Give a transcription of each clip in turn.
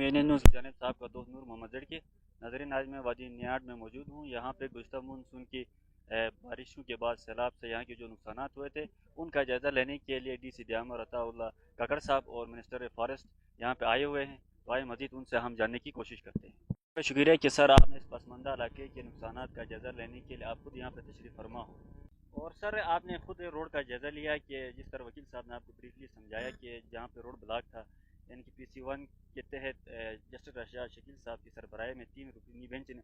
Union news की जानिब से आपका दोस्त नूर मोहम्मद जड़की। नाज़रीन, आज मैं वादी नियाड में मौजूद हूँ। यहाँ पे गुज़श्ता मानसून की बारिशों के बाद सैलाब से यहाँ के जो नुकसान हुए थे उनका जायज़ा लेने के लिए DC दियामर अताउल्लाह काकड़ साहब और मिनिस्टर फॉरेस्ट यहाँ पे आए हुए हैं। तो आइए मज़ीद उनसे हम जानने की कोशिश करते हैं। शुक्रिया कि सर आपने इस पसमानदा इलाके के नुकसान का जायज़ा लेने के लिए आप खुद यहाँ पर तशरीफ़ फरमा हो। और सर आपने खुद रोड का जायज़ा लिया कि जिस तरह वकील साहब ने आपको ब्रीफली समझाया कि जहाँ पे रोड ब्लॉक था, यानी कि PC1 के तहत जस्टिस रशाद शकील साहब की सरबराही में 3 रुकनी बेंच ने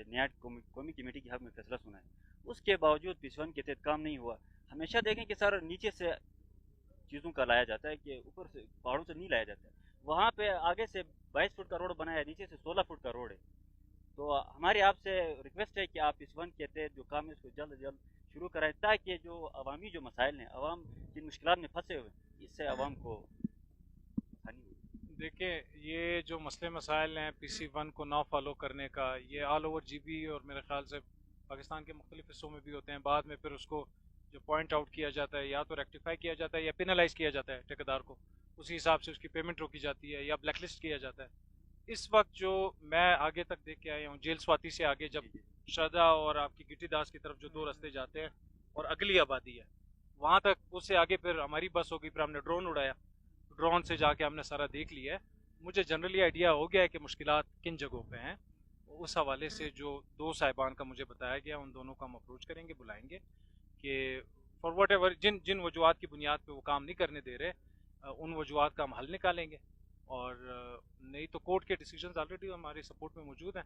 न्याय कौमी कमेटी के हक में फैसला सुना है। उसके बावजूद PC1 के तहत काम नहीं हुआ। हमेशा देखें कि सर नीचे से चीज़ों का लाया जाता है कि ऊपर से पहाड़ों से नहीं लाया जाता है। वहाँ पे आगे से 22 फुट का रोड बनाया है, नीचे से 16 फुट का रोड है। तो हमारी आपसे रिक्वेस्ट है कि आप इस वन के तहत जो काम है उसको जल्द अज जल्द शुरू कराएं, ताकि जो अवामी जो मसाइल हैं, अवाम जिन मुश्किलात में फंसे हुए इससे अवाम को आसानी हो। देखिए, ये जो मसले मसाइल हैं PC1 को ना फॉलो करने का, ये ऑल ओवर GB और मेरे ख्याल से पाकिस्तान के मुख्तलिफ हिस्सों में भी होते हैं। बाद में फिर उसको जो पॉइंट आउट किया जाता है, या तो रेक्टिफाई किया जाता है या पेनलाइज किया जाता है ठेकेदार को, उसी हिसाब से उसकी पेमेंट रोकी जाती है या ब्लैक लिस्ट किया जाता है। इस वक्त जो मैं आगे तक देख के आया हूँ, जेल स्वाति से आगे जब जी जी शरदा और आपकी गिट्टी दास की तरफ जो 2 रास्ते जाते हैं और अगली आबादी है, वहाँ तक, उससे आगे फिर हमारी बस होगी, फिर हमने ड्रोन उड़ाया, ड्रोन से जाके हमने सारा देख लिया है। मुझे जनरली आइडिया हो गया है कि मुश्किलात किन जगहों पे हैं। उस हवाले से जो 2 साहिबान का मुझे बताया गया, उन दोनों को हम अप्रोच करेंगे, बुलाएंगे कि फॉर वट एवर जिन जिन वजूहत की बुनियाद पे वो काम नहीं करने दे रहे, उन वजूहत का हम हल निकालेंगे। और नहीं तो कोर्ट के डिसीजंस ऑलरेडी हमारे सपोर्ट में मौजूद हैं।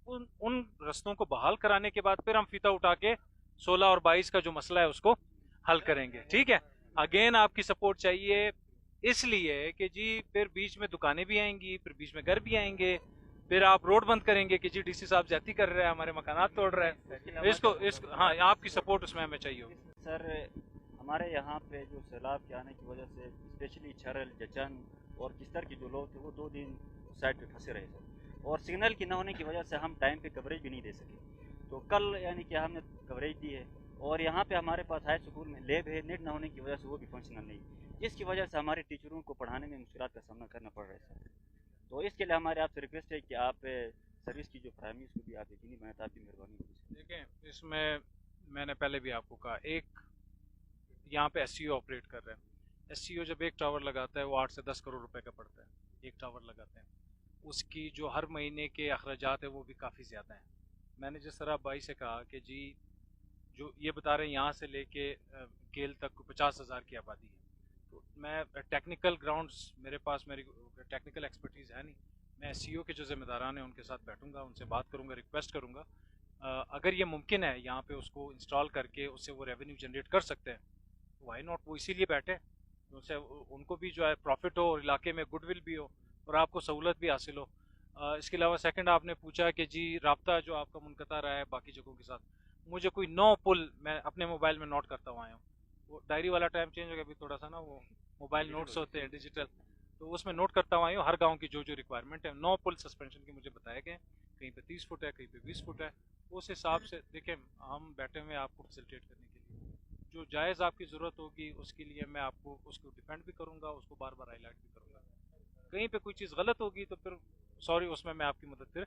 उन उन रस्तों को बहाल कराने के बाद फिर हम फीता उठा के 16 और 22 का जो मसला है उसको हल करेंगे। ठीक है, अगेन आपकी सपोर्ट चाहिए, इसलिए कि जी फिर बीच में दुकानें भी आएंगी, फिर बीच में घर भी आएंगे, फिर आप रोड बंद करेंगे कि जी DC साहब ज्यादती कर रहे हैं, हमारे मकानात तोड़ रहे हैं। इसको हाँ, आपकी सपोर्ट उसमें हमें चाहिए होगी। सर हमारे यहाँ पे जो सैलाब के आने की वजह से स्पेशली छरल जचन और किस्तर के जो लोग थे वो 2 दिन साइड पे फंसे रहे सर, और सिग्नल की न होने की वजह से हम टाइम पे कवरेज भी नहीं दे सके। तो कल यानी कि हमने कवरेज दी है, और यहाँ पे हमारे पास हाई स्कूल में लैब है, नेट न होने की वजह से वो भी फंक्शनल नहीं, जिसकी वजह से हमारे टीचरों को पढ़ाने में मुश्किल का सामना करना पड़ रहा है सर। तो इसके लिए हमारे आपसे रिक्वेस्ट है कि आप सर्विस की जो फ्राहमी उसको भी आप यकीनी बनाएं, तो आपकी मेहरबानी होगी। देखें, इसमें मैंने पहले भी आपको कहा, एक यहाँ पे SCO ऑपरेट कर रहे हैं। SCO जब एक टावर लगाता है वो 8 से 10 करोड़ रुपए का पड़ता है, एक टावर लगाते हैं। उसकी जो हर महीने के अखराजात है वो भी काफ़ी ज़्यादा हैं। मैंने जिस तरह भाई से कहा कि जी जो ये बता रहे हैं यहाँ से लेके गेल तक 50,000 की आबादी है, तो मैं टेक्निकल ग्राउंड्स, मेरे पास मेरी टेक्निकल एक्सपर्टीज़ है नहीं। मैं SCO के जो ज़िम्मेदारान हैं उनके साथ बैठूंगा, उनसे बात करूंगा, रिक्वेस्ट करूंगा, अगर ये मुमकिन है यहाँ पे उसको इंस्टॉल करके उससे वो रेवेन्यू जनरेट कर सकते हैं, वाई नॉट। वो इसीलिए बैठे, उनसे उनको भी जो है प्रॉफिट हो और इलाके में गुडविल भी हो और आपको सहूलत भी हासिल हो। इसके अलावा सेकंड आपने पूछा कि जी राब्ता जो आपका मुनक़ता रहा है बाकी जगहों के साथ, मुझे कोई 9 पुल मैं अपने मोबाइल में नोट करता हुआ आया हूँ। वो डायरी वाला टाइम चेंज हो गया अभी थोड़ा सा ना, वो मोबाइल नोट्स होते हैं डिजिटल, तो उसमें नोट करता हुआ आया हूँ हर गाँव की जो जो रिक्वायरमेंट है। 9 पुल सस्पेंशन की मुझे बताए गए, कहीं पे 30 फुट है, कहीं पे 20 फुट है। उस हिसाब से देखें, हम बैठे हुए हैं आपको फैसिलिटेट करने के लिए, जो जायज़ आपकी ज़रूरत होगी उसके लिए मैं आपको उसको डिफेंड भी करूँगा, उसको बार बार हाईलाइट भी करूँगा। कहीं पे कोई चीज़ गलत होगी तो फिर सॉरी, उसमें मैं आपकी मदद फिर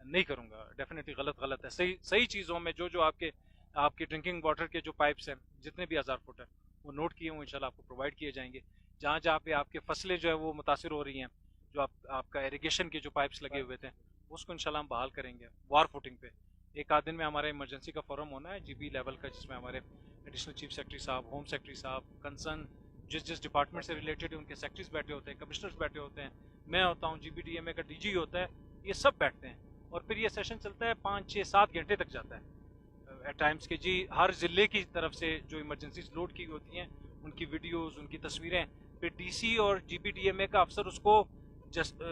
नहीं करूँगा। डेफिनेटली गलत गलत है, सही सही चीज़ों में जो जो आपके आपकी ड्रिंकिंग वाटर के जो पाइप्स हैं जितने भी 1000 फुट है वो नोट किए हुए इंशाल्लाह आपको प्रोवाइड किए जाएंगे। जहाँ जहाँ पे आपके फसलें जो है वो मुतासर हो रही हैं, जो आपका इरीगेशन के जो पाइप्स लगे हुए थे उसको इंशाल्लाह हम बहाल करेंगे वार फुटिंग पे। एक आध दिन में हमारा इमरजेंसी का फोरम होना है GB लेवल का, जिसमें हमारे एडिशनल चीफ सेक्रेटरी साहब, होम सेक्रेटरी साहब, कंसर्न जिस जिस डिपार्टमेंट से रिलेटेड है उनके सेक्रेटरीज बैठे होते हैं, कमिश्नर्स बैठे होते हैं, मैं होता हूँ, GBDMA का DG होता है, ये सब बैठते हैं। और फिर ये सेशन चलता है 5 6 7 घंटे तक जाता है एट टाइम्स के जी। हर ज़िले की तरफ से जो इमरजेंसीज लोड की होती हैं उनकी वीडियोज़, उनकी तस्वीरें, फिर DC और GBDMA का अफसर उसको जस्ट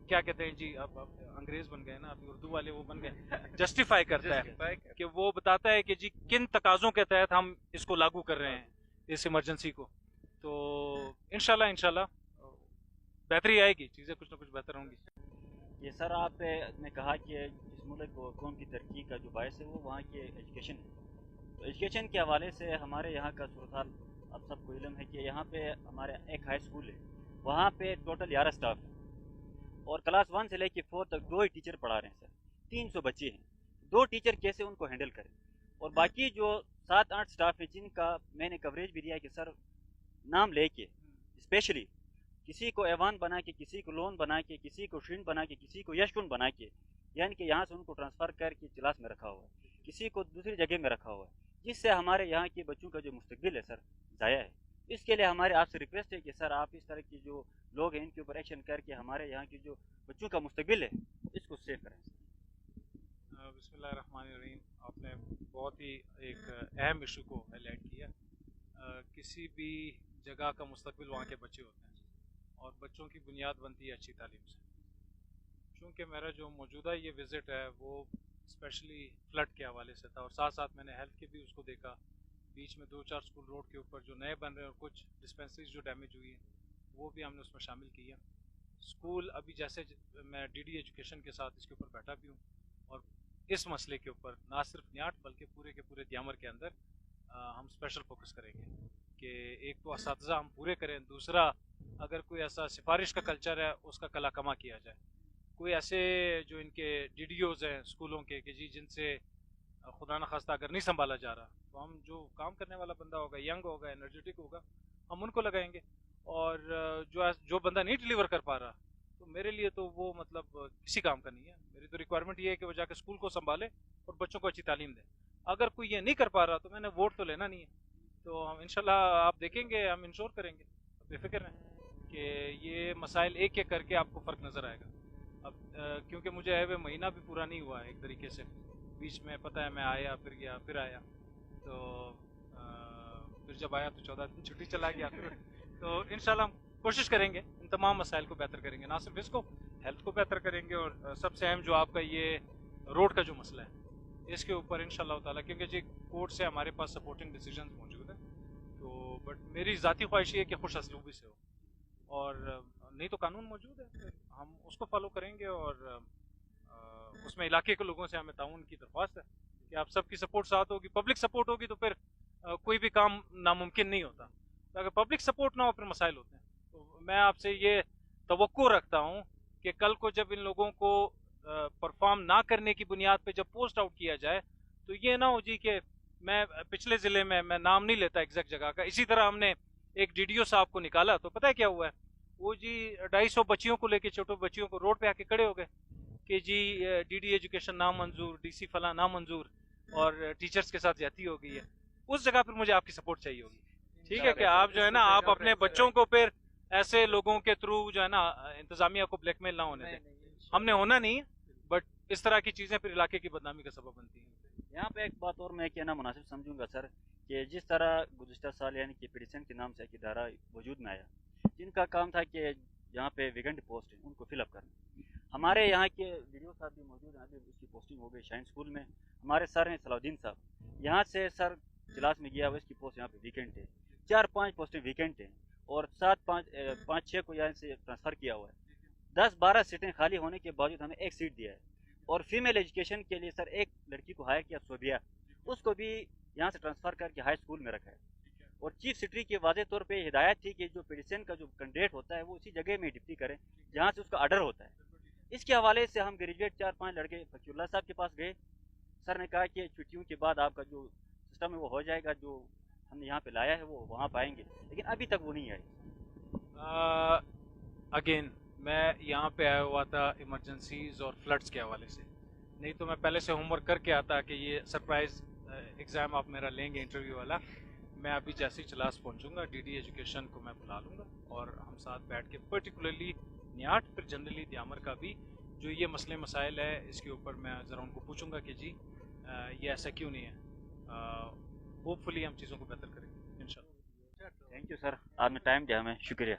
क्या कहते हैं जी, अब अंग्रेज बन गए ना, अभी उर्दू वाले वो बन गए, जस्टिफाई करता है कि वो बताता है कि जी किन तकाजों के तहत हम इसको लागू कर रहे हैं, इस इमरजेंसी को। तो इंशाल्लाह इंशाल्लाह बेहतरी आएगी, चीज़ें कुछ ना कुछ बेहतर होंगी। ये सर आपने कहा कि जिस मुल्क को कौम की तरक्की का जो बायस है वो वहाँ की एजुकेशन है। तो एजुकेशन के हवाले से हमारे यहाँ का सूरत हाल अब सबको इल्म है कि यहाँ पे हमारे एक हाई स्कूल है, وہاں پہ ٹوٹل 11 سٹاف ہیں اور کلاس 1 سے لے کے 4 تک 2 ہی ٹیچر پڑھا رہے ہیں سر. 300 بچے ہیں, 2 ٹیچر کیسے ان کو ہینڈل کریں؟ اور باقی جو 7-8 سٹاف ہیں جن کا میں نے کوریج بھی دیا کہ سر نام لے کے اسپیشلی کسی کو ایوان بنا کے, کسی کو لون بنا کے, کسی کو شرین بنا کے, کسی کو یشکن بنا کے, یعنی کہ یہاں سے ان کو ٹرانسفر کر کے کلاس میں رکھا ہوا ہے, کسی کو دوسری جگہ میں رکھا ہوا ہے, جس سے ہمارے یہاں کے بچوں کا جو مستقبل ہے سر ضائع ہے. اس کے لیے ہمارے آپ سے ریکویسٹ ہے کہ سر آپ اس طرح کی جو لوگ ہیں ان کے اوپر ایکشن کر کے ہمارے یہاں کی جو بچوں کا مستقبل ہے اس کو سیو کریں. بسم اللہ الرحمن الرحیم. آپ نے بہت ہی ایک اہم ایشو کو ہائی لائٹ کیا. کسی بھی جگہ کا مستقبل وہاں کے بچے ہوتے ہیں اور بچوں کی بنیاد بنتی ہے اچھی تعلیم سے. چونکہ میرا جو موجودہ یہ وزٹ ہے وہ اسپیشلی فلڈ کے حوالے سے تھا اور ساتھ ساتھ میں نے ہیلتھ کے بھی اس کو دیکھا. بیچ میں 2-4 اسکول روڈ کے اوپر جو نئے بن رہے ہیں اور کچھ ڈسپینسریز جو ڈیمیج ہوئی ہیں وہ بھی ہم نے اس میں شامل کیا. اسکول ابھی جیسے میں ڈی ڈی ایجوکیشن کے ساتھ اس کے اوپر بیٹھا بھی ہوں اور اس مسئلے کے اوپر نہ صرف نیاٹ بلکہ پورے کے پورے دیامر کے اندر ہم اسپیشل فوکس کریں گے کہ ایک تو اساتذہ ہم پورے کریں, دوسرا اگر کوئی ایسا سفارش کا کلچر ہے اس کا کلا کما کیا جائے. کوئی ایسے جو ان کے ڈی ڈی اوز ہیں اسکولوں کے کہ جن سے خدا نخواستہ اگر نہیں سنبھالا جا رہا تو ہم جو کام کرنے والا بندہ ہوگا, ینگ ہوگا, انرجیٹک ہوگا, ہم ان کو لگائیں گے. اور جو بندہ نہیں ڈلیور کر پا رہا تو میرے لیے تو وہ مطلب کسی کام کا نہیں ہے. میری تو ریکوائرمنٹ یہ ہے کہ وہ جا کے اسکول کو سنبھالے اور بچوں کو اچھی تعلیم دے. اگر کوئی یہ نہیں کر پا رہا تو میں نے ووٹ تو لینا نہیں ہے. تو ہم انشاءاللہ آپ دیکھیں گے, ہم انشور کریں گے, بے فکر رہیں کہ یہ مسائل ایک ایک کر کے آپ کو فرق نظر آئے گا. اب کیونکہ مجھے ہے وہ مہینہ بھی پورا نہیں ہوا ہے ایک طریقے سے, بیچ میں پتہ ہے میں آیا پھر گیا پھر آیا, تو پھر جب آیا تو 14 دن چھٹی چلا گیا. تو انشاءاللہ ہم کوشش کریں گے ان تمام مسائل کو بہتر کریں گے, نہ صرف اس کو, ہیلتھ کو بہتر کریں گے اور سب سے اہم جو آپ کا یہ روڈ کا جو مسئلہ ہے اس کے اوپر انشاءاللہ تعالیٰ, کیونکہ جی کورٹ سے ہمارے پاس سپورٹنگ ڈیسیجنز موجود ہیں. تو بٹ میری ذاتی خواہش یہ ہے کہ خوش اسلوبی سے ہو, اور نہیں تو قانون موجود ہے ہم اس کو فالو کریں گے. اور اس میں علاقے کے لوگوں سے ہمیں تعاون کی درخواست ہے کہ آپ سب کی سپورٹ ساتھ ہوگی, پبلک سپورٹ ہوگی تو پھر کوئی بھی کام ناممکن نہیں ہوتا. اگر پبلک سپورٹ نہ ہو پھر مسائل ہوتے ہیں. تو میں آپ سے یہ توقع رکھتا ہوں کہ کل کو جب ان لوگوں کو پرفارم نہ کرنے کی بنیاد پہ جب پوسٹ آؤٹ کیا جائے تو یہ نہ ہو جی کہ میں پچھلے ضلع میں نام نہیں لیتا ایگزیکٹ جگہ کا, اسی طرح ہم نے ایک ڈی ڈی او صاحب کو نکالا تو پتہ ہے کیا ہوا ہے, وہ جی 250 بچیوں کو لے کے, چھوٹے بچیوں کو روڈ پہ آ کے کھڑے ہو گئے کہ جی ڈی ڈی ایجوکیشن نامنظور, ڈی سی فلاں نامنظور اور ٹیچرز کے ساتھ زیادتی ہو گئی ہے. اس جگہ پر مجھے آپ کی سپورٹ چاہیے ہوگی. ٹھیک ہے کہ آپ جو ہے نا آپ اپنے بچوں کو پھر ایسے لوگوں کے تھرو جو ہے نا انتظامیہ کو بلیک میل نہ ہونے دیں. ہم نے ہونا نہیں, بٹ اس طرح کی چیزیں پھر علاقے کی بدنامی کا سبب بنتی ہیں. یہاں پہ ایک بات اور میں کہنا مناسب سمجھوں گا سر کہ جس طرح گزشتہ سال یعنی کہ پیڈیسن کے نام سے ایک ادارہ وجود میں آیا جن کا کام تھا کہ جہاں پہ ویکنٹ پوسٹ ہیں ان کو فل اپ کرنا. ہمارے یہاں کے ویڈیو صاحب بھی موجود ہیں, ابھی اس کی پوسٹنگ ہو گئی شائن اسکول میں. ہمارے سر ہیں صلاح الدین صاحب, یہاں سے سر کلاس میں گیا ہوا, اس کی پوسٹ یہاں پہ ویکنٹ ہے. 4-5 پوسٹیں ویکنٹ ہیں اور 5-6 کو یہاں سے ٹرانسفر کیا ہوا ہے. 10-12 سیٹیں خالی ہونے کے باوجود ہمیں ایک سیٹ دیا ہے. اور فیمیل ایجوکیشن کے لیے سر ایک لڑکی کو ہائر کیا صوبیہ, اس کو بھی یہاں سے ٹرانسفر کر کے ہائی اسکول میں رکھا ہے. اور چیف سیکرٹری کی واضح طور پہ ہدایت تھی کہ جو پیڈیسن کا جو کینڈیڈیٹ ہوتا ہے وہ اسی جگہ میں ڈپٹی کرے جہاں سے اس کا آرڈر ہوتا ہے. اس کے حوالے سے ہم گریجویٹ 4-5 لڑکے فقیر اللہ صاحب کے پاس گئے. سر نے کہا کہ چھٹیوں کے بعد آپ کا جو سسٹم ہے وہ ہو جائے گا, جو ہم نے یہاں پہ لایا ہے وہ وہاں پائیں گے, لیکن ابھی تک وہ نہیں آئی. اگین میں یہاں پہ آیا ہوا تھا ایمرجنسیز اور فلڈس کے حوالے سے, نہیں تو میں پہلے سے ہوم ورک کر کے آتا کہ یہ سرپرائز ایگزام آپ میرا لیں گے انٹرویو والا. میں ابھی جیسے ہی چلاس پہنچوں گا ڈی ڈی ایجوکیشن کو میں بلا لوں گا اور ہم ساتھ بیٹھ کے پرٹیکولرلی نیاٹ پھر جنرلی دیامر کا بھی جو یہ مسئلے مسائل ہے اس کے اوپر میں ذرا ان کو پوچھوں گا کہ جی یہ ایسا کیوں نہیں ہے. ہوپ فلی ہم چیزوں کو بہتر کریں گے انشاءاللہ. تھینک یو سر, آپ نے ٹائم دیا ہمیں, شکریہ.